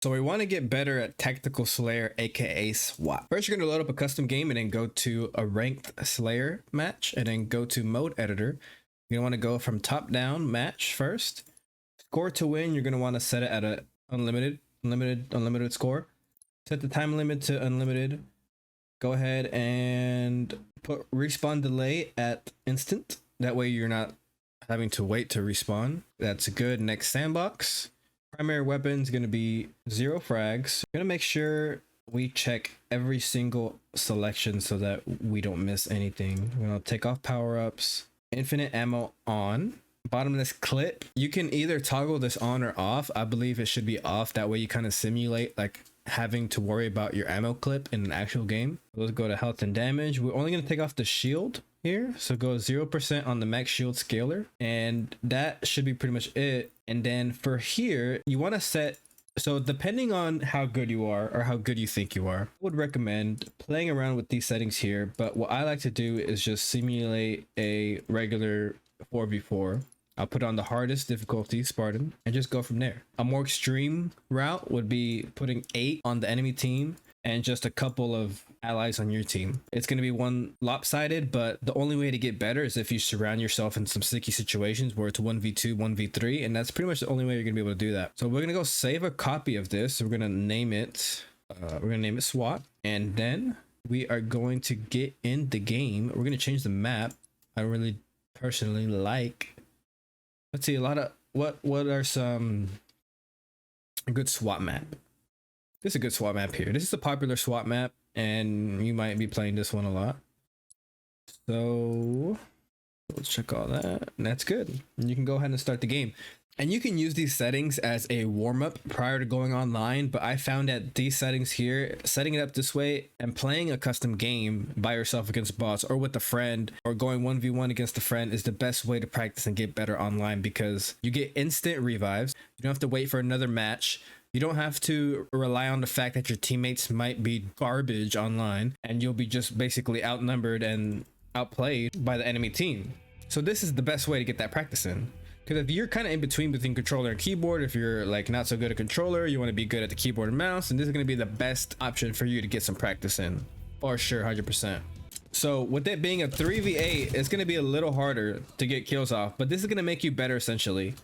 So we want to get better at Tactical Slayer, aka SWAT. First, you're going to load up a custom game and then go to a ranked Slayer match and then go to mode editor. You're going to want to go from top down match first. Score to win, you're going to want to set it at a unlimited score. Set the time limit to unlimited. Go ahead and put respawn delay at instant. That way you're not having to wait to respawn. That's good. Next sandbox. Primary weapon is going to be 0 frags. We're going to make sure we check every single selection so that we don't miss anything. We're going to take off power-ups. Infinite ammo on. Bottom of this clip, you can either toggle this on or off. I believe it should be off. That way you kind of simulate like having to worry about your ammo clip in an actual game. Let's go to health and damage. We're only going to take off the shield here, so go 0% on the max shield scaler, and that should be pretty much it. And then for here, you want to set, so depending on how good you are or how good you think you are, I would recommend playing around with these settings here. But what I like to do is just simulate a regular 4v4. I'll put on the hardest difficulty, Spartan, and just go from there. A more extreme route would be putting 8 on the enemy team and just a couple of allies on your team. It's going to be one lopsided, but the only way to get better is if you surround yourself in some sticky situations where it's 1v2, 1v3, and that's pretty much the only way you're going to be able to do that. So we're going to go save a copy of this. We're going to name it, SWAT, and then we are going to get in the game. We're going to change the map. I really personally like, let's see, a lot of, what are some good SWAT map? This is a good SWAT map here. This is a popular SWAT map, and you might be playing this one a lot. So let's check all that. And that's good. And you can go ahead and start the game. And you can use these settings as a warm-up prior to going online, but I found that these settings here, setting it up this way and playing a custom game by yourself against bots or with a friend or going 1v1 against a friend is the best way to practice and get better online, because you get instant revives. You don't have to wait for another match. You don't have to rely on the fact that your teammates might be garbage online, and you'll be just basically outnumbered and outplayed by the enemy team. So this is the best way to get that practice in. Because if you're kind of in between controller and keyboard, if you're like not so good at controller, you want to be good at the keyboard and mouse, and this is going to be the best option for you to get some practice in. For sure, 100%. So with it being a 3v8, it's going to be a little harder to get kills off, but this is going to make you better essentially.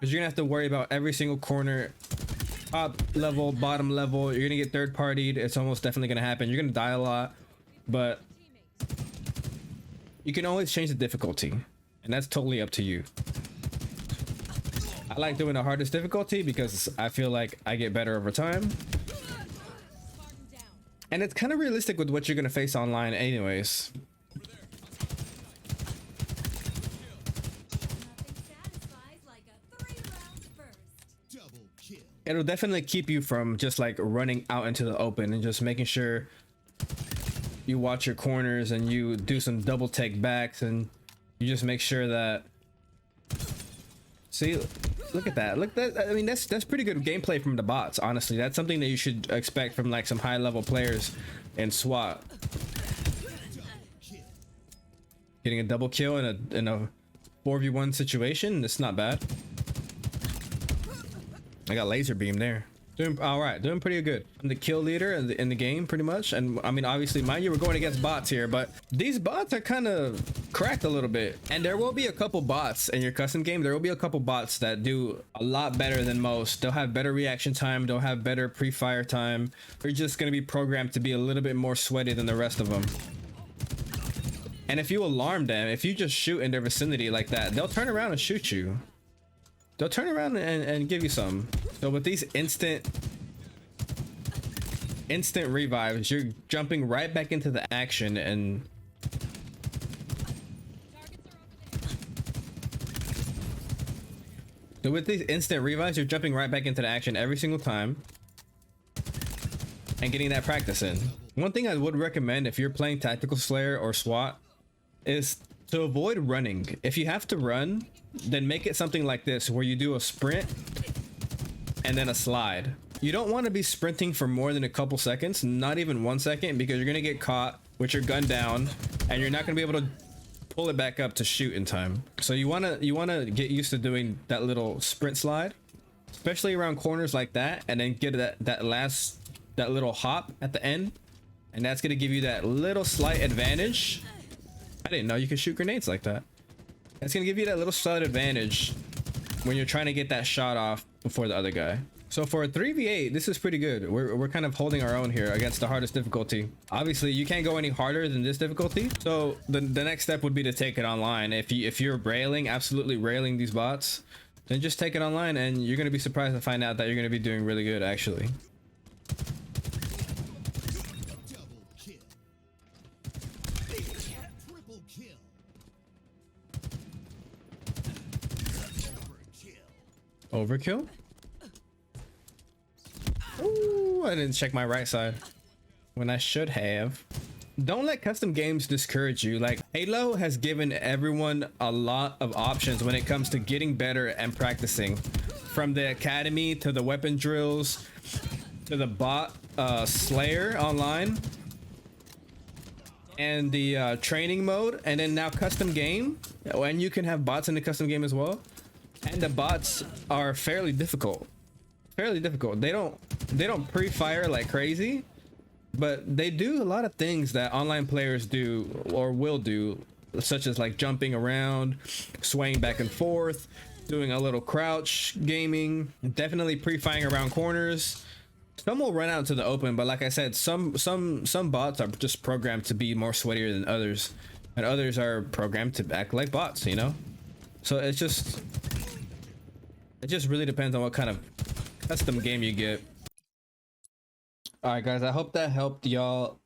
Because you're going to have to worry about every single corner, top level, bottom level. You're going to get third partied. It's almost definitely going to happen. You're going to die a lot, but you can always change the difficulty, and that's totally up to you. I like doing the hardest difficulty because I feel like I get better over time. And it's kind of realistic with what you're going to face online anyways. It'll definitely keep you from just like running out into the open, and just making sure you watch your corners and you do some double take backs, and you just make sure that, see, look at that. Look, that, I mean, that's pretty good gameplay from the bots, honestly. That's something that you should expect from like some high level players in SWAT. Getting a double kill in a 4v1 situation, it's not bad. I got laser beam there. Doing all right, doing pretty good. I'm the kill leader in the game pretty much. And I mean, obviously, mind you, we're going against bots here, but these bots are kind of cracked a little bit. And there will be a couple bots in your custom game. There will be a couple bots that do a lot better than most. They'll have better reaction time. They'll have better pre-fire time. They're just going to be programmed to be a little bit more sweaty than the rest of them. And if you alarm them, if you just shoot in their vicinity like that, they'll turn around and shoot you. They'll turn around and give you some. So with these instant revives, you're jumping right back into the action, and so with these instant revives, you're jumping right back into the action every single time and getting that practice in. One thing I would recommend if you're playing Tactical Slayer or SWAT is to avoid running. If you have to run, then make it something like this, where you do a sprint and then a slide. You don't want to be sprinting for more than a couple seconds, not even 1 second, because you're going to get caught with your gun down and you're not going to be able to pull it back up to shoot in time. So you want to get used to doing that little sprint slide especially around corners like that, and then get that little hop at the end, and that's gonna give you that little slight advantage. I didn't know you could shoot grenades like that. That's gonna give you that little slight advantage when you're trying to get that shot off before the other guy. So for a 3v8, this is pretty good. We're kind of holding our own here against the hardest difficulty. Obviously, you can't go any harder than this difficulty. So the next step would be to take it online. If you're railing, absolutely railing these bots, then just take it online, and you're gonna be surprised to find out that you're gonna be doing really good, actually. Overkill? Ooh, I didn't check my right side when I should have. Don't let custom games discourage you. Like, Halo has given everyone a lot of options when it comes to getting better and practicing. From the academy to the weapon drills to the bot Slayer online and the training mode, and then now custom game, and you can have bots in the custom game as well. And the bots are fairly difficult. They don't pre-fire like crazy, but they do a lot of things that online players do or will do, such as like jumping around, swaying back and forth, doing a little crouch gaming, definitely pre-firing around corners. Some will run out to the open, but like I said, some bots are just programmed to be more sweatier than others, and others are programmed to act like bots, you know? So it just really depends on what kind of custom game you get. All right, guys, I hope that helped y'all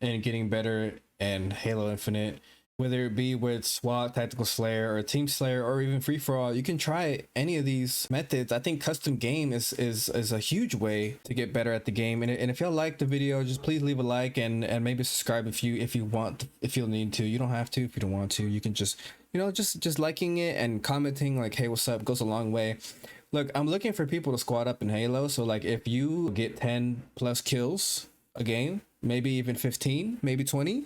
in getting better in Halo Infinite, whether it be with SWAT, Tactical Slayer, or Team Slayer, or even free for all. You can try any of these methods. I think custom game is a huge way to get better at the game. And if y'all like the video, just please leave a like and maybe subscribe if you want, if you'll need to. You don't have to if you don't want to. You can just, you know, just liking it and commenting like, hey, what's up, goes a long way. Look, I'm looking for people to squad up in Halo. So like, if you get 10 plus kills a game, maybe even 15, maybe 20,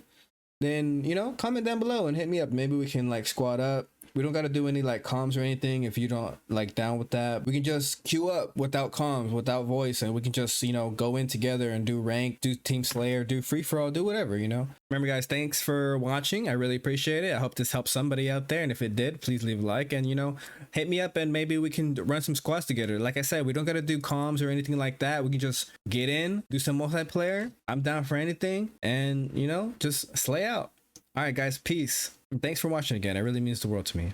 then, you know, comment down below and hit me up. Maybe we can like squad up. We don't got to do any like comms or anything. If you don't like down with that, we can just queue up without comms, without voice, and we can just, you know, go in together and do rank, do Team Slayer, do free for all, do whatever, you know. Remember, guys, thanks for watching. I really appreciate it. I hope this helps somebody out there, and if it did, please leave a like and, you know, hit me up and maybe we can run some squads together. Like I said, we don't got to do comms or anything like that. We can just get in, do some multiplayer. I'm down for anything, and, you know, just slay out. All right, guys, peace. And thanks for watching again. It really means the world to me.